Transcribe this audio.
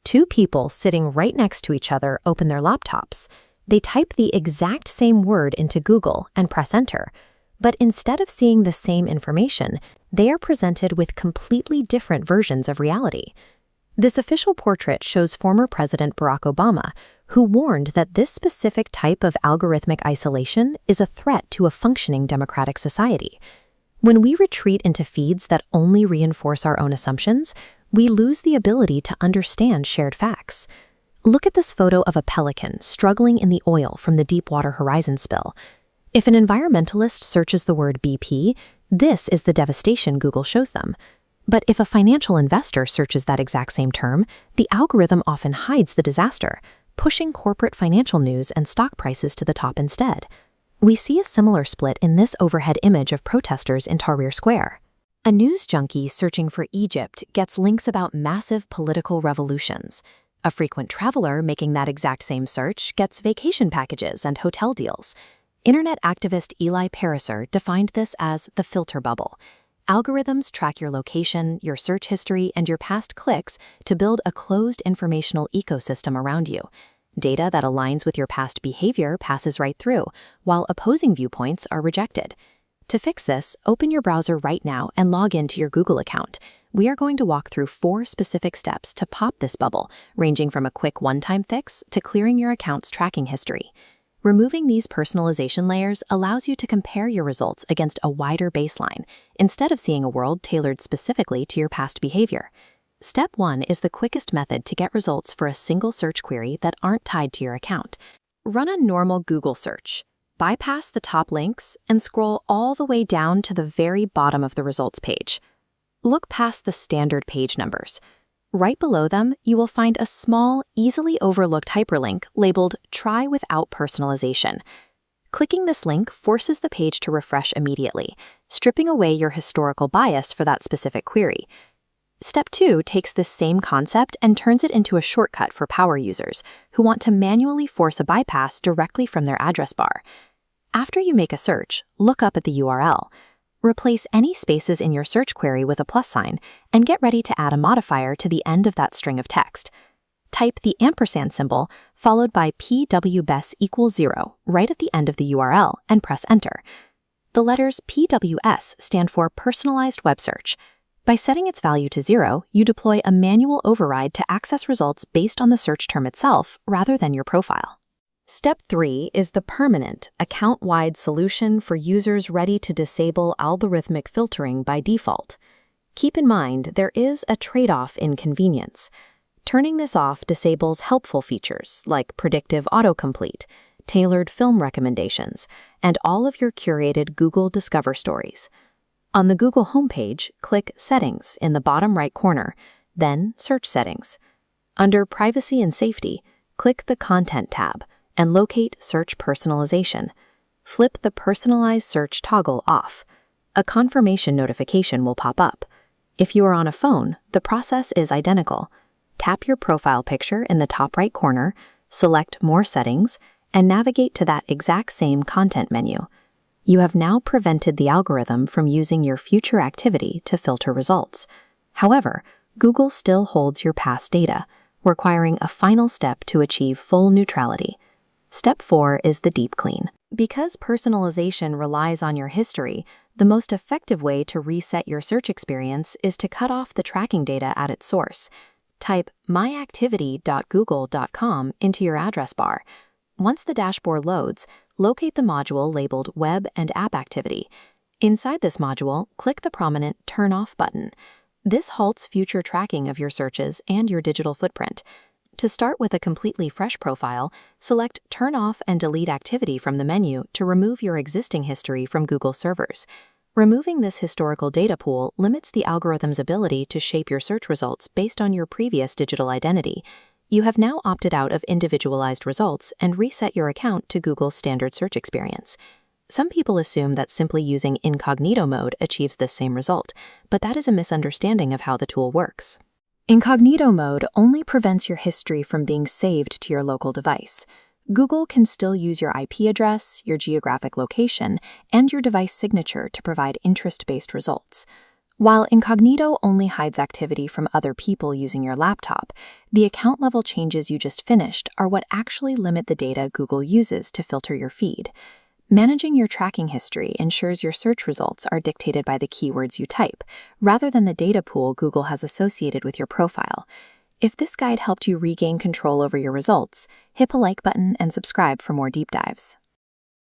Two people sitting right next to each other open their laptops. They type the exact same word into Google and press enter. But instead of seeing the same information, they are presented with completely different versions of reality. This official portrait shows former President Barack Obama, who warned that this specific type of algorithmic isolation is a threat to a functioning democratic society. When we retreat into feeds that only reinforce our own assumptions, we lose the ability to understand shared facts. Look at this photo of a pelican struggling in the oil from the Deepwater Horizon spill. If an environmentalist searches the word BP, this is the devastation Google shows them. But if a financial investor searches that exact same term, the algorithm often hides the disaster, pushing corporate financial news and stock prices to the top instead. We see a similar split in this overhead image of protesters in Tahrir Square. A news junkie searching for Egypt gets links about massive political revolutions. A frequent traveler making that exact same search gets vacation packages and hotel deals. Internet activist Eli Pariser defined this as the filter bubble. Algorithms track your location, your search history, and your past clicks to build a closed informational ecosystem around you. Data that aligns with your past behavior passes right through, while opposing viewpoints are rejected. To fix this, open your browser right now and log into your Google account. We are going to walk through 4 specific steps to pop this bubble, ranging from a quick one-time fix to clearing your account's tracking history. Removing these personalization layers allows you to compare your results against a wider baseline, instead of seeing a world tailored specifically to your past behavior. Step 1 is the quickest method to get results for a single search query that aren't tied to your account. Run a normal Google search. Bypass the top links and scroll all the way down to the very bottom of the results page. Look past the standard page numbers. Right below them, you will find a small, easily overlooked hyperlink labeled Try Without Personalization. Clicking this link forces the page to refresh immediately, stripping away your historical bias for that specific query. Step 2 takes this same concept and turns it into a shortcut for power users who want to manually force a bypass directly from their address bar. After you make a search, look up at the URL. Replace any spaces in your search query with a plus sign, and get ready to add a modifier to the end of that string of text. Type the ampersand symbol, followed by PWS equals 0, right at the end of the URL, and press enter. The letters PWS stand for Personalized Web Search. By setting its value to 0, you deploy a manual override to access results based on the search term itself, rather than your profile. Step 3 is the permanent, account-wide solution for users ready to disable algorithmic filtering by default. Keep in mind, there is a trade-off in convenience. Turning this off disables helpful features like predictive autocomplete, tailored film recommendations, and all of your curated Google Discover stories. On the Google homepage, click Settings in the bottom right corner, then Search Settings. Under Privacy and Safety, click the Content tab and locate Search Personalization. Flip the Personalized Search toggle off. A confirmation notification will pop up. If you are on a phone, the process is identical. Tap your profile picture in the top right corner, select More Settings, and navigate to that exact same content menu. You have now prevented the algorithm from using your future activity to filter results. However, Google still holds your past data, requiring a final step to achieve full neutrality. Step 4 is the deep clean. Because personalization relies on your history, the most effective way to reset your search experience is to cut off the tracking data at its source. Type myactivity.google.com into your address bar. Once the dashboard loads, locate the module labeled Web and App Activity. Inside this module, click the prominent Turn Off button. This halts future tracking of your searches and your digital footprint. To start with a completely fresh profile, select Turn Off and Delete Activity from the menu to remove your existing history from Google servers. Removing this historical data pool limits the algorithm's ability to shape your search results based on your previous digital identity. You have now opted out of individualized results and reset your account to Google's standard search experience. Some people assume that simply using incognito mode achieves this same result, but that is a misunderstanding of how the tool works. Incognito mode only prevents your history from being saved to your local device. Google can still use your IP address, your geographic location, and your device signature to provide interest-based results. While incognito only hides activity from other people using your laptop, the account level changes you just finished are what actually limit the data Google uses to filter your feed. Managing your tracking history ensures your search results are dictated by the keywords you type, rather than the data pool Google has associated with your profile. If this guide helped you regain control over your results, hit the like button and subscribe for more deep dives.